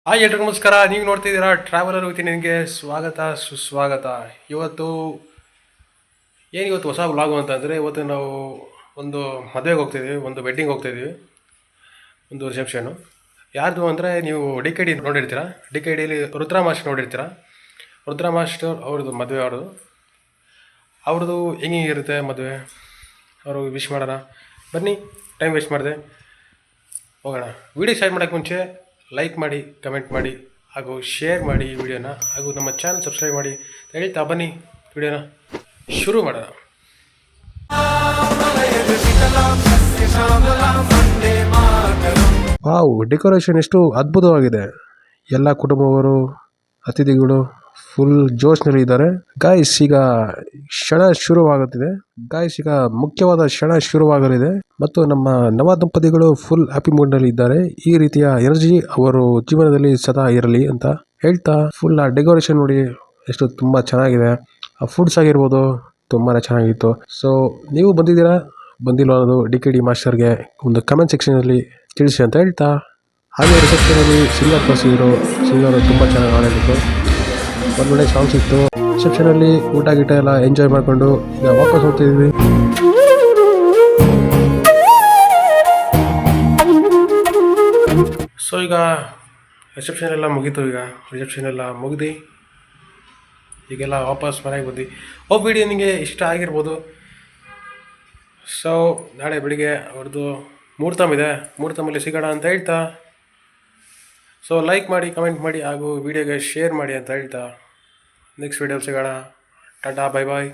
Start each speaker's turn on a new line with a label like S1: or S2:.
S1: Hi ಎಲ್ರಿಗೂ ನಮಸ್ಕಾರ. ನೀವು ನೋಡ್ತಿದ್ದೀರಾ ಟ್ರಾವೆಲರ್ ವಿತ್ ನಿನಗೆ ಸ್ವಾಗತ ಸುಸ್ವಾಗತ. ಇವತ್ತು ಇವತ್ತು ಹೊಸ ವ್ಲಾಗು ಅಂತಂದರೆ ಇವತ್ತು ನಾವು ಒಂದು ಮದುವೆಗೆ ಹೋಗ್ತಿದ್ದೀವಿ, ಒಂದು ವೆಡ್ಡಿಂಗ್ ಹೋಗ್ತಾಯಿದ್ದೀವಿ, ಒಂದು ರಿಸೆಪ್ಷನು. ಯಾರ್ದು ಅಂದರೆ ನೀವು ಡಿ ನೋಡಿರ್ತೀರಾ. ಡಿಲಿ ರುದ್ರಾ ಮಾಸ್ಟರ್ ನೋಡಿರ್ತೀರಾ. ರುದ್ರಾ ಮಾಸ್ಟರ್ ಅವ್ರದ್ದು ಮದುವೆ, ಅವ್ರದ್ದು ಹೆಂಗಿರುತ್ತೆ ಮದುವೆ, ಅವರು ವಿಶ್ ಮಾಡೋಣ ಬನ್ನಿ. ಟೈಮ್ ವೇಸ್ಟ್ ಮಾಡಿದೆ, ಹೋಗೋಣ. ವೀಡಿಯೋ ಸ್ಟಾರ್ಟ್ ಮಾಡೋಕ್ಕೆ ಮುಂಚೆ ಲೈಕ್ ಮಾಡಿ, ಕಮೆಂಟ್ ಮಾಡಿ ಹಾಗೂ ಶೇರ್ ಮಾಡಿ ಈ ವಿಡಿಯೋನ, ಹಾಗೂ ನಮ್ಮ ಚಾನಲ್ ಸಬ್ಸ್ಕ್ರೈಬ್ ಮಾಡಿ ಹೇಳ್ತಾ ಬನ್ನಿ ವಿಡಿಯೋನ ಶುರು ಮಾಡೋಣ. ವಾವ್, ಡೆಕೋರೇಷನ್ ಎಷ್ಟು ಅದ್ಭುತವಾಗಿದೆ. ಎಲ್ಲ ಕುಟುಂಬವರು, ಅತಿಥಿಗಳು ಫುಲ್ ಜೋಶ್ನಲ್ಲಿ ಇದ್ದಾರೆ. ಗಾಯ್ಸ್, ಈಗ ಕ್ಷಣ ಶುರುವಾಗುತ್ತಿದೆ. ಈಗ ಮುಖ್ಯವಾದ ಕ್ಷಣ ಶುರುವಾಗಲಿದೆ ಮತ್ತು ನಮ್ಮ ನವ ದಂಪತಿಗಳು ಫುಲ್ ಹ್ಯಾಪಿ ಮೂಡ್ನಲ್ಲಿ ಇದ್ದಾರೆ. ಈ ರೀತಿಯ ಎನರ್ಜಿ ಅವರು ಜೀವನದಲ್ಲಿ ಸದಾ ಇರಲಿ ಅಂತ ಹೇಳ್ತಾ, ಫುಲ್ ಆ ಡೆಕೋರೇಷನ್ ನೋಡಿ ಎಷ್ಟು ತುಂಬಾ ಚೆನ್ನಾಗಿದೆ. ಆ ಫುಡ್ಸ್ ಆಗಿರ್ಬೋದು ತುಂಬಾನೇ ಚೆನ್ನಾಗಿತ್ತು. ಸೊ ನೀವು ಬಂದಿದ್ದೀರಾ, ಬಂದಿಲ್ಲ ಅನ್ನೋದು ಡಿ ಮಾಸ್ಟರ್ಗೆ ಒಂದು ಕಮೆಂಟ್ ಸೆಕ್ಷನಲ್ಲಿ ತಿಳಿಸಿ ಅಂತ ಹೇಳ್ತಾ, ಹಾಗೆ ರಿಸೆಪ್ಷನಲ್ಲಿ ಸಿಂಗರ್ ತೋರಿಸಿದ್ರು. ಸಿಂಗರ್ ತುಂಬ ಚೆನ್ನಾಗಿ ಆಡಿದ್ರು, ಒಳ್ಳೊಳ್ಳೆ ಸಾಂಗ್ಸ್ ಇತ್ತು. ರಿಸೆಪ್ಷನಲ್ಲಿ ಊಟ ಗೀಟ ಎಲ್ಲ ಎಂಜಾಯ್ ಮಾಡಿಕೊಂಡು ಈಗ ವಾಪಸ್ ಹೋಗ್ತಿದ್ವಿ. ಸೊ ಈಗ ರಿಸೆಪ್ಷನ್ ಎಲ್ಲ ಮುಗೀತು. ರಿಸೆಪ್ಷನ್ ಎಲ್ಲ ಮುಗಿದು ಈಗೆಲ್ಲ ವಾಪಸ್ ಮನೆಗೆ ಬಂದು ವಿಡಿಯೋ ನಿಮಗೆ ಇಷ್ಟ ಆಗಿರ್ಬೋದು. ಸೊ ನಾಳೆ ಬೆಳಿಗ್ಗೆ ಅವ್ರದ್ದು ಮುಹೂರ್ತಮಿದೆ, ಮುಹೂರ್ತಮಲ್ಲಿ ಸಿಗೋಣ ಅಂತ ಹೇಳ್ತಾ, ಸೊ ಲೈಕ್ ಮಾಡಿ, ಕಮೆಂಟ್ ಮಾಡಿ ಹಾಗೂ ವಿಡಿಯೋಗೆ ಶೇರ್ ಮಾಡಿ ಅಂತ ಹೇಳ್ತಾ, ನೆಕ್ಸ್ಟ್ ವಿಡಿಯೋಲಿ ಸಿಗೋಣ. ಟಾಟಾ, ಬೈ ಬಾಯ್.